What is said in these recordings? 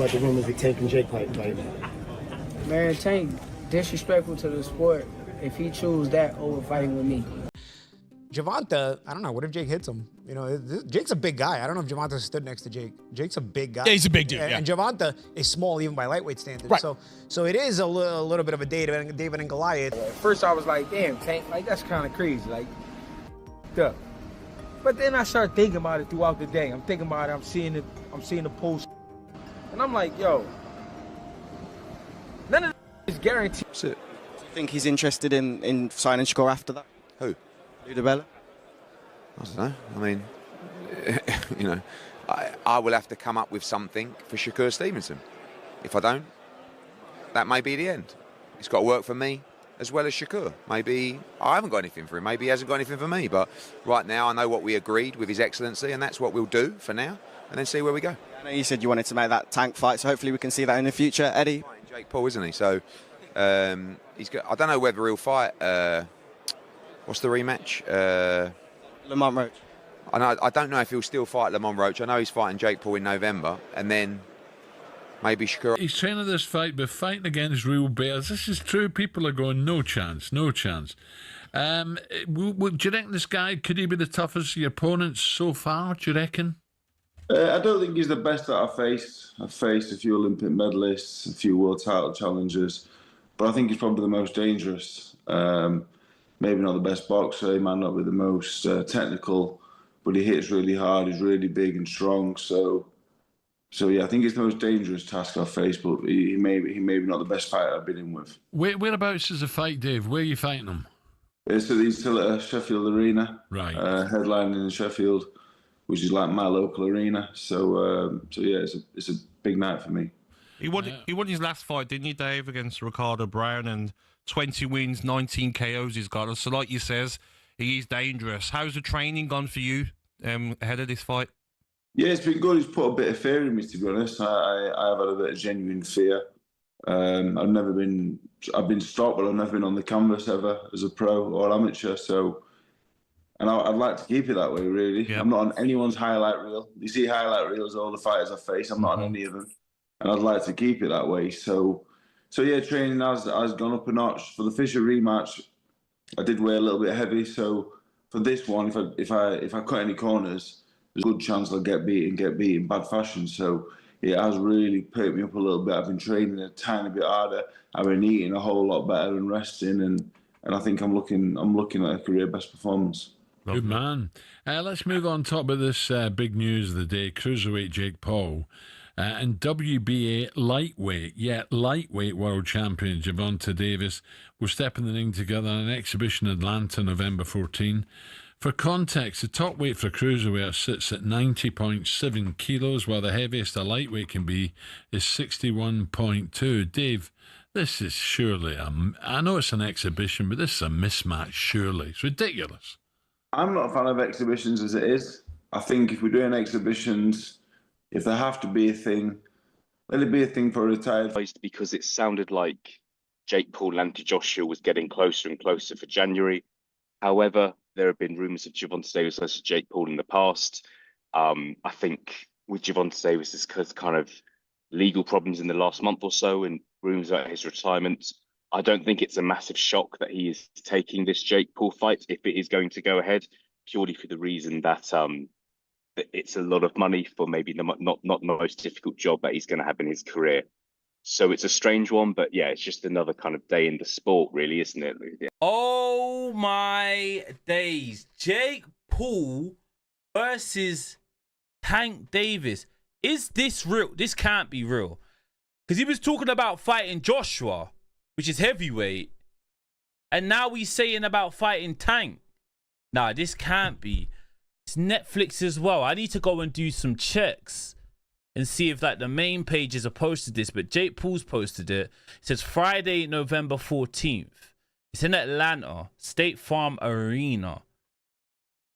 About the rumors of Tank and Jake fight. Man, Tank disrespectful to the sport if he choose that over fighting with me. Gervonta, I don't know. What if Jake hits him? You know, Jake's a big guy. I don't know if Gervonta stood next to Jake. Jake's a big guy. Yeah, he's a big dude. Yeah. And Gervonta is small even by lightweight standards. Right. So it is a little bit of a David and Goliath. At first I was like, damn, Tank, like that's kind of crazy, like, duh. But then I started thinking about it throughout the day. I'm thinking about it. I'm seeing the post, and I'm like, yo, none of this is guaranteed. Do you think he's interested in signing Shakur after that? Who? Ludabella? I don't know. I mean, you know, I will have to come up with something for Shakur Stevenson. If I don't, that may be the end. It's got to work for me as well as Shakur. Maybe I haven't got anything for him. Maybe he hasn't got anything for me. But right now, I know what we agreed with His Excellency, and that's what we'll do for now, and then see where we go. I know you said you wanted to make that Tank fight, so hopefully we can see that in the future, Eddie. Jake Paul, isn't he? So he's got. I don't know whether he'll fight. What's the rematch? Lamont Roach. I don't know if he'll still fight Lamont Roach. I know he's fighting Jake Paul in November, and then maybe Shakur. He's training this fight, but fighting against real bears. This is true. People are going, no chance, no chance. Do you reckon this guy, could he be the toughest of your opponents so far, do you reckon? I don't think he's the best that I've faced. I've faced a few Olympic medalists, a few world title challengers, but I think he's probably the most dangerous. Maybe not the best boxer, he might not be the most technical, but he hits really hard, he's really big and strong. So yeah, I think it's the most dangerous task I've faced, but he may be not the best fighter I've been in with. Whereabouts is the fight, Dave? Where are you fighting him? He's still at Sheffield Arena, right? Headlining in Sheffield, which is like my local arena. So yeah, it's a big night for me. He won his last fight, didn't he, Dave, against Ricardo Brown, and 20 wins, 19 KOs he's got. So like you says, he is dangerous. How's the training gone for you ahead of this fight? Yeah, it's been good. He's put a bit of fear in me, to be honest. I've had a bit of genuine fear. I've been stopped, but I've never been on the canvas ever as a pro or amateur. So, and I'd like to keep it that way, really. Yep. I'm not on anyone's highlight reel. You see highlight reels, all the fighters I face. I'm not on any of them, and I'd like to keep it that way. So yeah, training has gone up a notch. For the Fisher rematch, I did weigh a little bit heavy. So for this one, if I cut any corners, there's a good chance I'll get beat in bad fashion. So it has really perked me up a little bit. I've been training a tiny bit harder. I've been eating a whole lot better and resting, and I think I'm looking at a career best performance. Good man. Let's move on. Talk about this big news of the day: cruiserweight Jake Paul and WBA lightweight world champion Gervonta Davis will step in the ring together on an exhibition in Atlanta, November 14. For context, the top weight for a cruiserweight sits at 90.7 kilos, while the heaviest a lightweight can be is 61.2. Dave, this is surely I know it's an exhibition, but this is a mismatch, surely. It's ridiculous. I'm not a fan of exhibitions as it is. I think if we're doing exhibitions, if there have to be a thing, let it be a thing for a retired. Because it sounded like Jake Paul and Anthony Joshua was getting closer and closer for January. However, there have been rumours of Gervonta Davis versus Jake Paul in the past. I think with Gervonta Davis's kind of legal problems in the last month or so and rumours about his retirement, I don't think it's a massive shock that he is taking this Jake Paul fight if it is going to go ahead, purely for the reason that it's a lot of money for maybe not the most difficult job that he's going to have in his career. So it's a strange one, but yeah, it's just another kind of day in the sport, really, isn't it? Yeah. Oh my days. Jake Paul versus Tank Davis. Is this real? This can't be real. Because he was talking about fighting Joshua, which is heavyweight. And now he's saying about fighting Tank. Nah, this can't be. It's Netflix as well. I need to go and do some checks and see if like the main pages have posted this, but Jake Paul's posted it. It says Friday, November 14th. It's in Atlanta, State Farm Arena.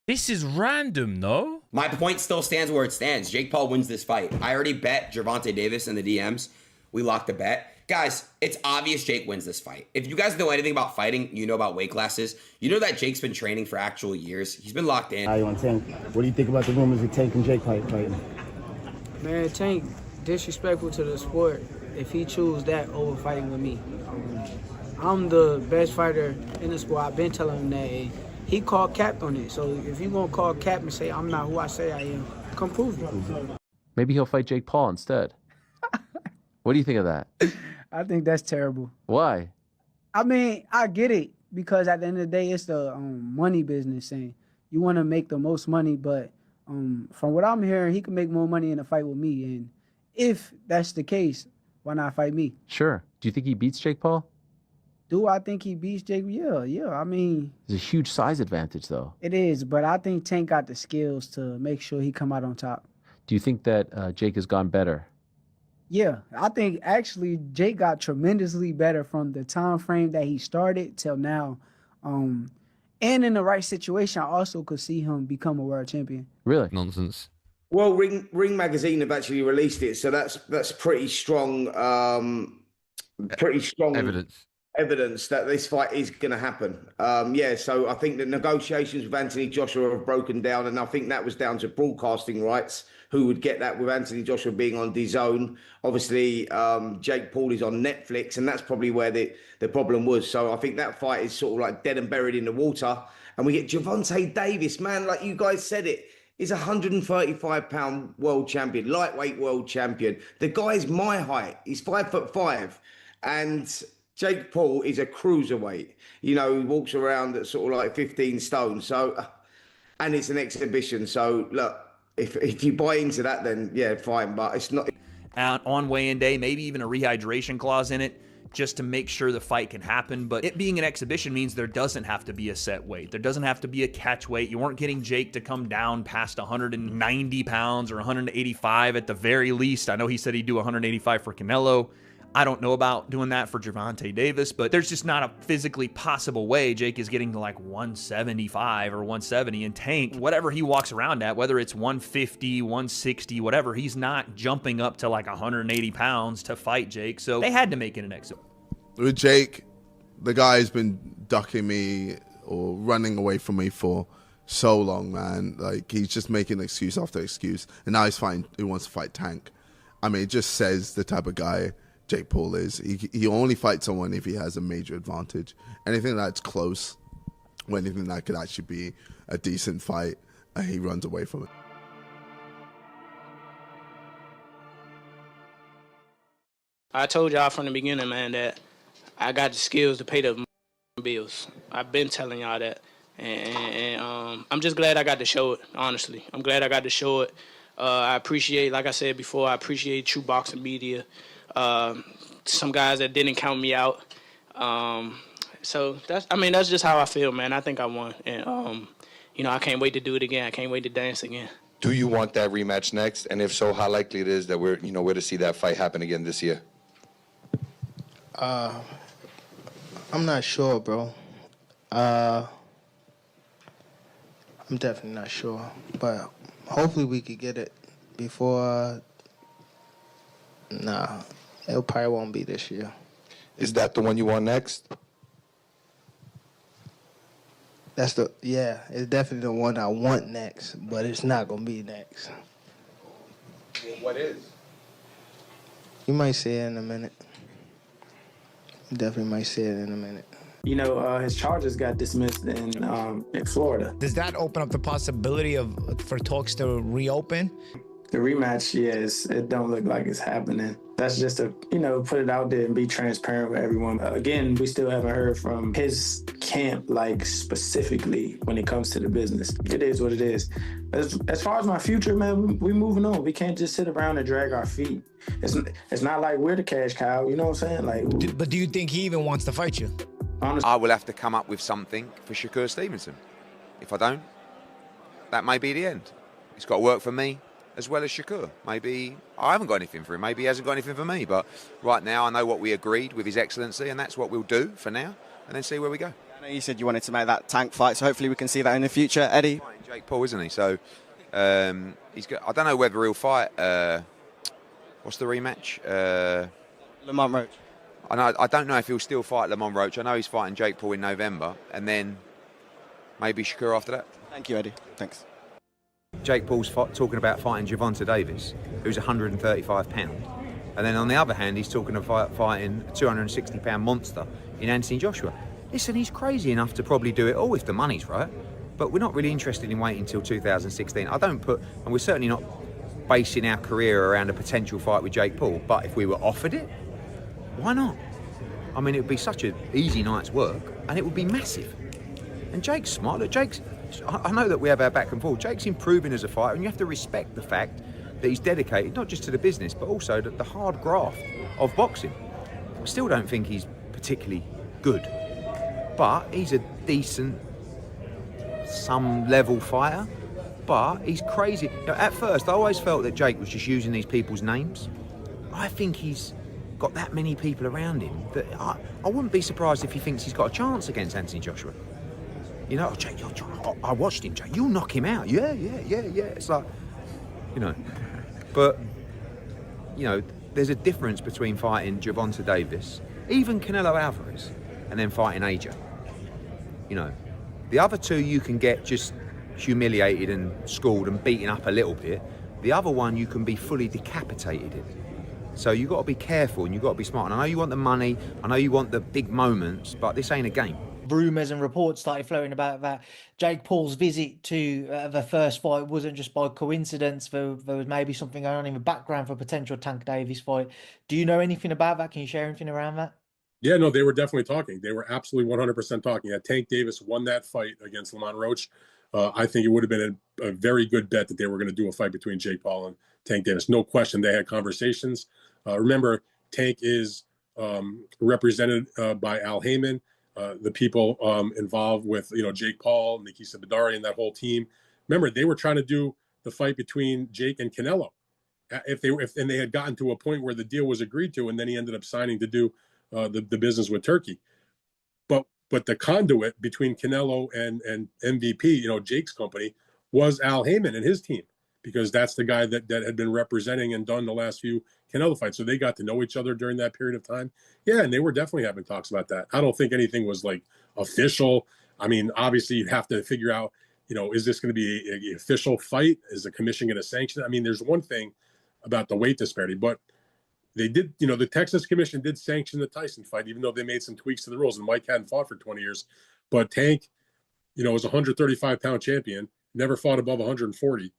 This is random, no? My point still stands where it stands. Jake Paul wins this fight. I already bet Gervonta Davis in the DMs. We locked the bet. Guys, it's obvious Jake wins this fight. If you guys know anything about fighting, you know about weight classes. You know that Jake's been training for actual years. He's been locked in. Hi, on Tank. What do you think about the rumors of Tank and Jake fighting? Man, Tank disrespectful to the sport if he choose that over fighting with me. I'm the best fighter in the sport. I've been telling him that. And he called cap on it. So if you gonna call cap and say I'm not who I say I am, come prove it. Maybe he'll fight Jake Paul instead. What do you think of that? I think that's terrible. Why? I mean, I get it because at the end of the day, it's the money business, and you want to make the most money. But from what I'm hearing, he can make more money in a fight with me. And if that's the case, why not fight me? Sure. Do you think he beats Jake Paul? Do I think he beats Jake? Yeah. I mean, There's a huge size advantage, though. it is, but I think Tank got the skills to make sure he come out on top. Do you think that Jake has gone better? Yeah, I think actually Jake got tremendously better from the time frame that he started till now. And in the right situation, I also could see him become a world champion. Really? Nonsense. Well, Ring Magazine have actually released it, so that's pretty strong. Pretty strong evidence that this fight is going to happen. So I think the negotiations with Anthony Joshua have broken down, and I think that was down to broadcasting rights. Who would get that with Anthony Joshua being on DAZN? Obviously, Jake Paul is on Netflix, and that's probably where the problem was. So I think that fight is sort of like dead and buried in the water. And we get Gervonta Davis, man, like you guys said it. He's a 135-pound world champion, lightweight world champion. The guy's my height. He's 5'5", and Jake Paul is a cruiserweight. You know, he walks around at sort of like 15 stone. So, and it's an exhibition. So look, if you buy into that, then yeah, fine. But it's not. On weigh-in day, maybe even a rehydration clause in it, just to make sure the fight can happen. But it being an exhibition means there doesn't have to be a set weight. There doesn't have to be a catch weight. You weren't getting Jake to come down past 190 pounds or 185 at the very least. I know he said he'd do 185 for Canelo. I don't know about doing that for Gervonta Davis, but there's just not a physically possible way Jake is getting to like 175 or 170 and Tank, whatever he walks around at, whether it's 150, 160, whatever, he's not jumping up to like 180 pounds to fight Jake. So they had to make it an exit. With Jake, the guy's been ducking me or running away from me for so long, man. Like, he's just making excuse after excuse. And now he wants to fight Tank. I mean, it just says the type of guy Jake Paul is. He only fights someone if he has a major advantage. Anything that's close, or anything that could actually be a decent fight, he runs away from it. I told y'all from the beginning, man, that I got the skills to pay the bills. I've been telling y'all that. And I'm just glad I got to show it, honestly. I'm glad I got to show it. I appreciate, like I said before, I appreciate True Boxing Media. Some guys that didn't count me out. So that's just how I feel, man. I think I won. And, I can't wait to do it again. I can't wait to dance again. Do you want that rematch next? And if so, how likely it is that we're to see that fight happen again this year? I'm not sure, bro. I'm definitely not sure. But hopefully we could get it before... Nah, it probably won't be this year. Is that the one you want next? It's definitely the one I want next, but it's not going to be next. What is? You might see it in a minute. You definitely might see it in a minute. You know, his charges got dismissed in Florida. Does that open up the possibility for talks to reopen? The rematch, yes, it don't look like it's happening. That's just to, put it out there and be transparent with everyone. Again, we still haven't heard from his camp, like specifically when it comes to the business. It is what it is. As far as my future, man, we moving on. We can't just sit around and drag our feet. It's not like we're the cash cow, you know what I'm saying? But do you think he even wants to fight you? Honestly, I will have to come up with something for Shakur Stevenson. If I don't, that may be the end. It's got to work for me as well as Shakur. Maybe I haven't got anything for him. Maybe he hasn't got anything for me. But right now I know what we agreed with His Excellency, and that's what we'll do for now, and then see where we go. I know you said you wanted to make that Tank fight, so hopefully we can see that in the future. Eddie? Jake Paul, isn't he? So he's got. I don't know whether he'll fight. What's the rematch? Lamont Roach. I don't know if he'll still fight Lamont Roach. I know he's fighting Jake Paul in November, and then maybe Shakur after that. Thank you, Eddie. Thanks. Jake Paul's talking about fighting Gervonta Davis, who's 135 pounds. And then on the other hand, he's talking about fighting a 260 pound monster in Anthony Joshua. Listen, he's crazy enough to probably do it all if the money's right. But we're not really interested in waiting until 2016. And we're certainly not basing our career around a potential fight with Jake Paul. But if we were offered it, why not? I mean, it would be such an easy night's work, and it would be massive. And Jake's smart. Look, I know that we have our back and forth. Jake's improving as a fighter, and you have to respect the fact that he's dedicated not just to the business, but also to the hard graft of boxing. I still don't think he's particularly good, but he's a decent, some level fighter. But he's crazy. You know, at first, I always felt that Jake was just using these people's names. I think he's got that many people around him that I wouldn't be surprised if he thinks he's got a chance against Anthony Joshua. You know, Jake, I watched him, Jake. You'll knock him out. Yeah. It's like, you know. But, you know, there's a difference between fighting Gervonta Davis, even Canelo Alvarez, and then fighting AJ. You know, the other two you can get just humiliated and schooled and beaten up a little bit. The other one you can be fully decapitated in. So you've got to be careful and you've got to be smart. And I know you want the money, I know you want the big moments, but this ain't a game. Rumours and reports started floating about that Jake Paul's visit to the first fight wasn't just by coincidence. There was maybe something going on in the background for a potential Tank Davis fight. Do you know anything about that? Can you share anything around that? Yeah, no, they were definitely talking. They were absolutely 100% talking. Had Tank Davis won that fight against Lamont Roach, I think it would have been a very good bet that they were going to do a fight between Jake Paul and Tank Davis. No question, they had conversations. Remember, Tank is represented by Al Heyman, the people involved with Jake Paul, Nikki Sabadari, and that whole team. Remember, they were trying to do the fight between Jake and Canelo. If they had gotten to a point where the deal was agreed to, and then he ended up signing to do the business with Turkey. But the conduit between Canelo and MVP, Jake's company, was Al Heyman and his team, because that's the guy that had been representing and done the last few Canelo fights. So they got to know each other during that period of time. Yeah, and they were definitely having talks about that. I don't think anything was like official. I mean, obviously you'd have to figure out, is this going to be an official fight? Is the commission going to sanction it? I mean, there's one thing about the weight disparity, but they did, the Texas Commission did sanction the Tyson fight, even though they made some tweaks to the rules. And Mike hadn't fought for 20 years. But Tank, was a 135-pound champion, never fought above 140.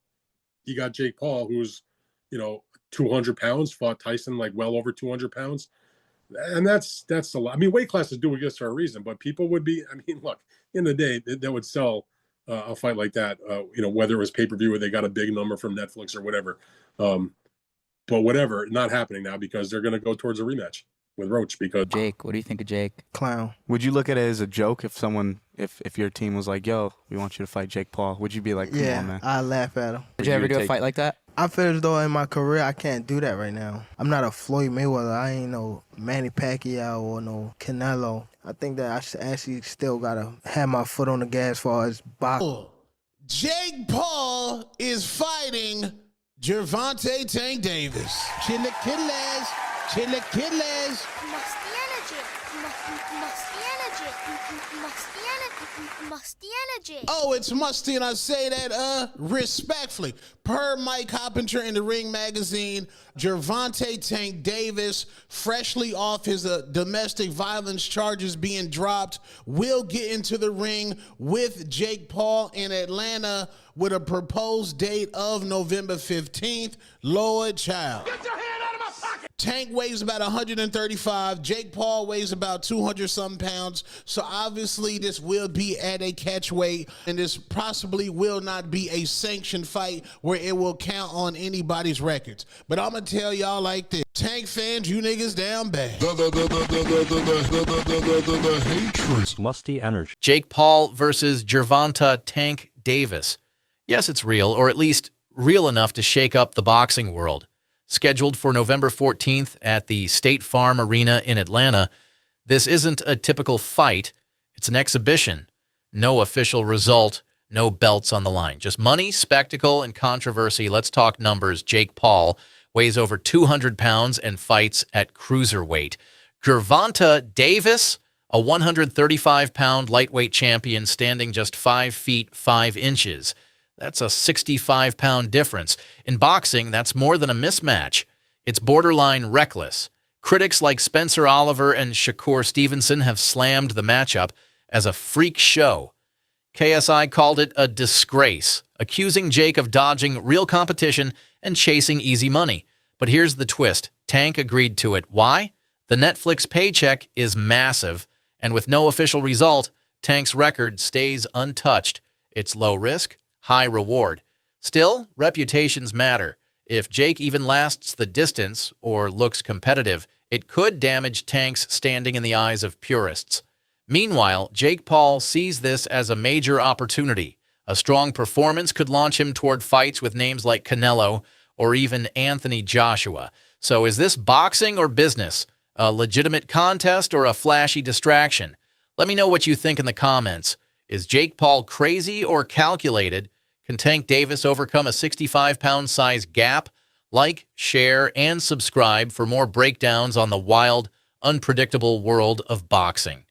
He got Jake Paul, who's, 200 pounds, fought Tyson like well over 200 pounds. And that's a lot. I mean, weight classes do exist for a reason, but people would be, look, in the day, that would sell a fight like that, whether it was pay-per-view or they got a big number from Netflix or whatever. But whatever, not happening now because they're going to go towards a rematch with Roach. Because Jake, what do you think of Jake? Clown. Would you look at it as a joke if your team was like, yo, we want you to fight Jake Paul? Would you be like, come on, man? I laugh at him. Did you ever do a fight like that? I feel as though in my career I can't do that right now. I'm not a Floyd Mayweather. I ain't no Manny Pacquiao or no Canelo. I think that I actually still gotta have my foot on the gas as far as boxing. Jake Paul is fighting Gervonta Tank Davis. Chilaquiles. Musty energy. Oh, it's musty, and I say that respectfully. Per Mike Hoppinger in the Ring magazine, Gervonta Tank Davis, freshly off his domestic violence charges being dropped, will get into the ring with Jake Paul in Atlanta with a proposed date of November 15th. Lord child. Get your hand out of my pocket! Tank weighs about 135. Jake Paul weighs about 200-something pounds. So obviously this will be at a catch weight, and this possibly will not be a sanctioned fight where it will count on anybody's records. But I'm going to tell y'all like this. Tank fans, you niggas down bad. The hatred. Musty energy. Jake Paul versus Gervonta Tank Davis. Yes, it's real, or at least real enough to shake up the boxing world. Scheduled for November 14th at the State Farm Arena in Atlanta, this isn't a typical fight. It's an exhibition. No official result, no belts on the line. Just money, spectacle, and controversy. Let's talk numbers. Jake Paul weighs over 200 pounds and fights at cruiserweight. Gervonta Davis, a 135-pound lightweight champion standing just 5 feet 5 inches. That's a 65-pound difference. In boxing, that's more than a mismatch. It's borderline reckless. Critics like Spencer Oliver and Shakur Stevenson have slammed the matchup as a freak show. KSI called it a disgrace, accusing Jake of dodging real competition and chasing easy money. But here's the twist. Tank agreed to it. Why? The Netflix paycheck is massive, and with no official result, Tank's record stays untouched. It's low risk, high reward. Still, reputations matter. If Jake even lasts the distance or looks competitive, it could damage Tank's standing in the eyes of purists. Meanwhile, Jake Paul sees this as a major opportunity. A strong performance could launch him toward fights with names like Canelo or even Anthony Joshua. So is this boxing or business? A legitimate contest or a flashy distraction? Let me know what you think in the comments. Is Jake Paul crazy or calculated? Can Tank Davis overcome a 65-pound size gap? Like, share, and subscribe for more breakdowns on the wild, unpredictable world of boxing.